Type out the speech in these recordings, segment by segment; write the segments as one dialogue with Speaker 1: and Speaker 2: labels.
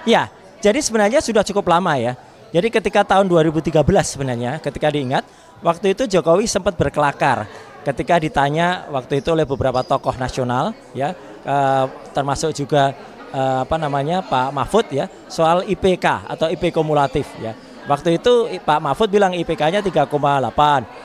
Speaker 1: Ya, jadi sebenarnya sudah cukup lama ya. Jadi ketika tahun 2013 sebenarnya, ketika diingat, waktu itu Jokowi sempat berkelakar ketika ditanya waktu itu oleh beberapa tokoh nasional, ya, termasuk juga Pak Mahfud ya, soal IPK atau IP kumulatif ya. Waktu itu Pak Mahfud bilang IPK-nya 3,8.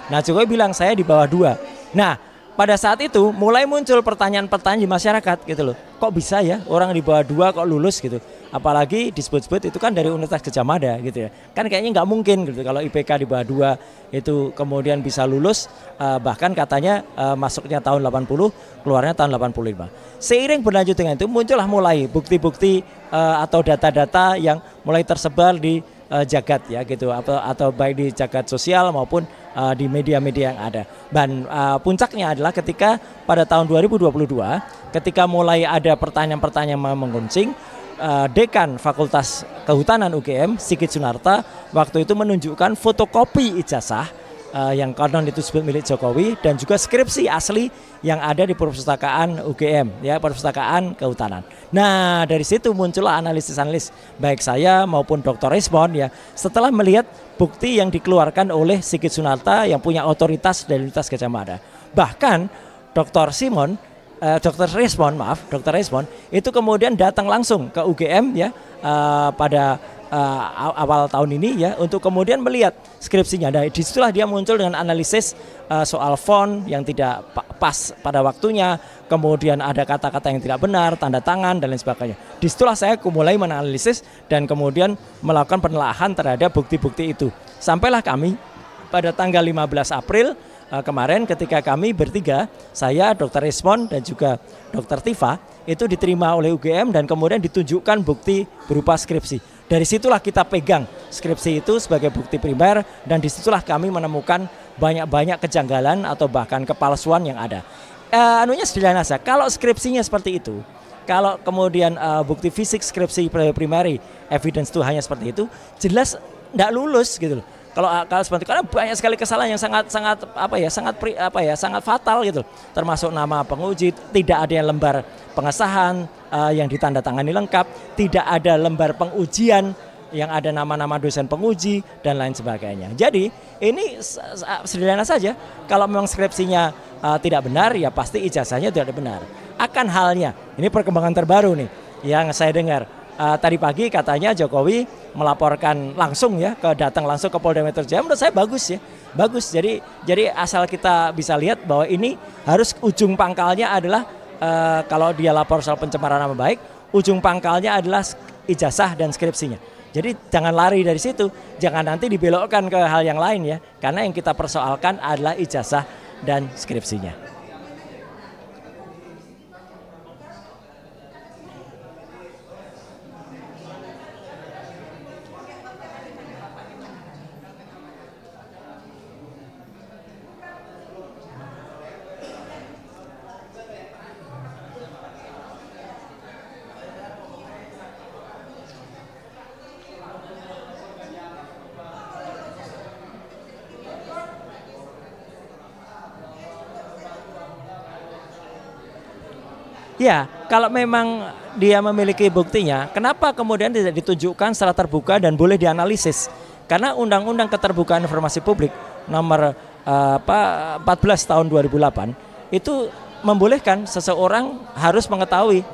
Speaker 1: Nah, Jokowi bilang saya di bawah 2. Nah, pada saat itu mulai muncul pertanyaan-pertanyaan di masyarakat gitu loh. Kok bisa ya orang di bawah 2 kok lulus gitu. Apalagi disebut-sebut itu kan dari Universitas Gadjah Mada gitu ya. Kan kayaknya nggak mungkin gitu kalau IPK di bawah 2 itu kemudian bisa lulus, bahkan katanya masuknya tahun 80, keluarnya tahun 85. Seiring berlanjut dengan itu muncullah mulai bukti-bukti atau data-data yang mulai tersebar di jagat ya gitu, atau baik di jagat sosial maupun di media-media yang ada. Dan puncaknya adalah ketika pada tahun 2022 ketika mulai ada pertanyaan-pertanyaan yang menguncing, Dekan Fakultas Kehutanan UGM Sigit Sunarta waktu itu menunjukkan fotokopi ijazah yang konon itu disebut milik Jokowi dan juga skripsi asli yang ada di perpustakaan UGM ya, perpustakaan kehutanan. Nah, dari situ muncullah analisis-analisis baik saya maupun Dr. Resmond ya, setelah melihat bukti yang dikeluarkan oleh Sigit Sunarta yang punya otoritas dari Universitas Gadjah Mada. Bahkan Dr. Resmond itu kemudian datang langsung ke UGM ya pada awal tahun ini ya untuk kemudian melihat skripsinya. Nah, disitulah dia muncul dengan analisis soal font yang tidak pas pada waktunya, kemudian ada kata-kata yang tidak benar, tanda tangan dan lain sebagainya. Disitulah saya mulai menganalisis dan kemudian melakukan penelaahan terhadap bukti-bukti itu. Sampailah kami pada tanggal 15 April kemarin ketika kami bertiga, saya, Dr. Resmond dan juga Dr. Tifa itu diterima oleh UGM dan kemudian ditunjukkan bukti berupa skripsi. Dari situlah kita pegang skripsi itu sebagai bukti primer dan disitulah kami menemukan banyak-banyak kejanggalan atau bahkan kepalsuan yang ada. Anunya sederhana saja, kalau skripsinya seperti itu, kalau kemudian bukti fisik skripsi primary evidence itu hanya seperti itu, jelas tidak lulus gitu loh. Kalau seperti itu, karena banyak sekali kesalahan yang sangat fatal gitu, termasuk nama penguji, tidak ada yang lembar pengesahan yang ditandatangani lengkap, tidak ada lembar pengujian yang ada nama-nama dosen penguji dan lain sebagainya. Jadi ini sederhana saja, kalau memang skripsinya tidak benar ya pasti ijazahnya tidak benar. Akan halnya, ini perkembangan terbaru nih yang saya dengar. Tadi pagi katanya Jokowi melaporkan langsung ya, datang langsung ke Polda Metro Jaya. Menurut saya bagus ya, bagus. Jadi asal kita bisa lihat bahwa ini harus ujung pangkalnya adalah kalau dia lapor soal pencemaran nama baik, ujung pangkalnya adalah ijazah dan skripsinya. Jadi jangan lari dari situ, jangan nanti dibelokkan ke hal yang lain ya, karena yang kita persoalkan adalah ijazah dan skripsinya. Ya, kalau memang dia memiliki buktinya, kenapa kemudian tidak ditunjukkan secara terbuka dan boleh dianalisis? Karena Undang-Undang Keterbukaan Informasi Publik nomor 14 tahun 2008 itu membolehkan seseorang harus mengetahui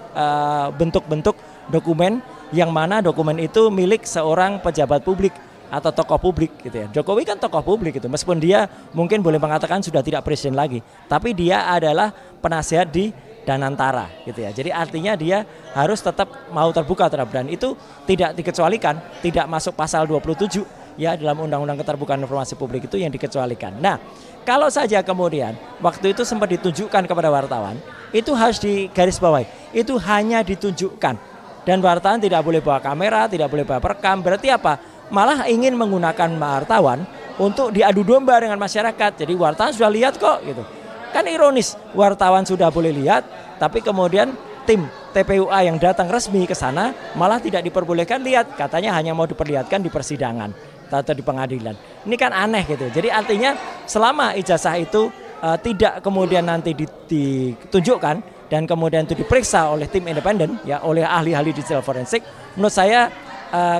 Speaker 1: bentuk-bentuk dokumen yang mana dokumen itu milik seorang pejabat publik atau tokoh publik gitu ya. Jokowi kan tokoh publik gitu, meskipun dia mungkin boleh mengatakan sudah tidak presiden lagi, tapi dia adalah penasihat di Danantara gitu ya. Jadi artinya dia harus tetap mau terbuka terhadap, dan itu tidak dikecualikan, tidak masuk pasal 27 ya dalam Undang-Undang Keterbukaan Informasi Publik itu yang dikecualikan. Nah, kalau saja kemudian waktu itu sempat ditunjukkan kepada wartawan, itu harus digarisbawahi. Itu hanya ditunjukkan dan wartawan tidak boleh bawa kamera, tidak boleh bawa perekam. Berarti apa? Malah ingin menggunakan wartawan untuk diadu domba dengan masyarakat. Jadi wartawan sudah lihat kok gitu. Kan ironis, wartawan sudah boleh lihat, tapi kemudian tim TPUA yang datang resmi ke sana malah tidak diperbolehkan lihat, katanya hanya mau diperlihatkan di persidangan atau di pengadilan. Ini kan aneh gitu. Jadi artinya selama ijazah itu tidak kemudian nanti ditunjukkan, dan kemudian itu diperiksa oleh tim independen, ya, oleh ahli-ahli digital forensik, menurut saya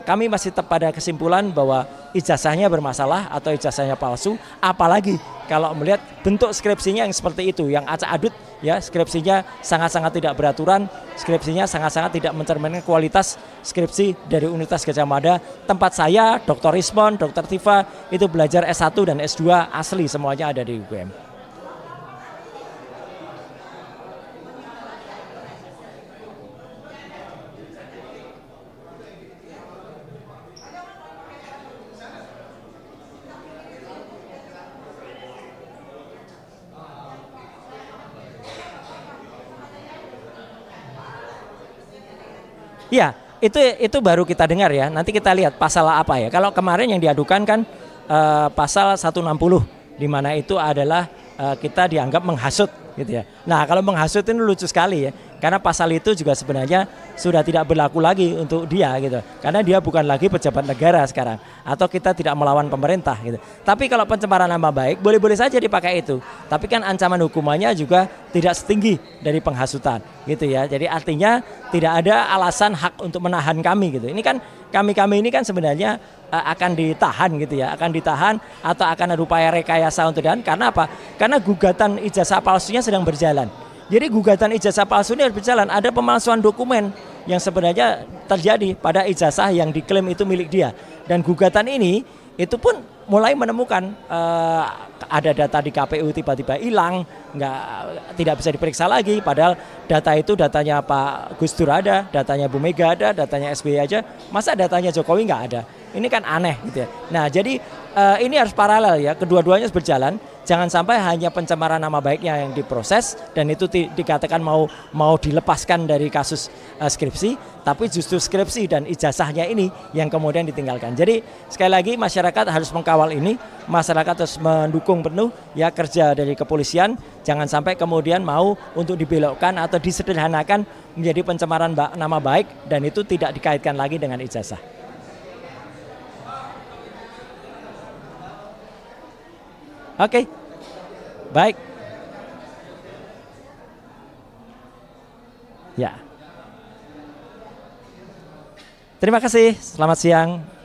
Speaker 1: kami masih tetap pada kesimpulan bahwa ijazahnya bermasalah atau ijazahnya palsu, apalagi kalau melihat bentuk skripsinya yang seperti itu, yang acak adut, ya, skripsinya sangat-sangat tidak beraturan, skripsinya sangat-sangat tidak mencerminkan kualitas skripsi dari Universitas Gadjah Mada. Tempat saya, Dr. Rismon, Dr. Tifa itu belajar S1 dan S2 asli semuanya ada di UGM. Ya, itu baru kita dengar ya. Nanti kita lihat pasal apa ya. Kalau kemarin yang diadukan kan pasal 160, di mana itu adalah kita dianggap menghasut gitu ya. Nah, kalau menghasut ini lucu sekali ya. Karena pasal itu juga sebenarnya sudah tidak berlaku lagi untuk dia gitu. Karena dia bukan lagi pejabat negara sekarang, atau kita tidak melawan pemerintah gitu. Tapi kalau pencemaran nama baik boleh-boleh saja dipakai itu. Tapi kan ancaman hukumannya juga tidak setinggi dari penghasutan gitu ya. Jadi artinya tidak ada alasan hak untuk menahan kami gitu. Ini kan kami ini kan sebenarnya akan ditahan gitu ya, akan ditahan atau akan ada upaya rekayasa untuk ditahan. Karena apa? Karena gugatan ijazah palsunya sedang berjalan. Jadi gugatan ijazah palsu ini harus berjalan. Ada pemalsuan dokumen yang sebenarnya terjadi pada ijazah yang diklaim itu milik dia. Dan gugatan ini itu pun mulai menemukan ada data di KPU tiba-tiba hilang, tidak bisa diperiksa lagi. Padahal data itu datanya Pak Gus Dur ada, datanya Bu Mega ada, datanya SBY aja. Masa datanya Jokowi nggak ada? Ini kan aneh gitu ya. Nah, jadi ini harus paralel ya, kedua-duanya harus berjalan. Jangan sampai hanya pencemaran nama baiknya yang diproses dan itu dikatakan mau dilepaskan dari kasus skripsi, tapi justru skripsi dan ijazahnya ini yang kemudian ditinggalkan. Jadi sekali lagi masyarakat harus mengkawal ini, masyarakat harus mendukung penuh ya kerja dari kepolisian. Jangan sampai kemudian mau untuk dibelokkan atau disederhanakan menjadi pencemaran nama baik dan itu tidak dikaitkan lagi dengan ijazah. Oke, baik. Ya. Terima kasih. Selamat siang.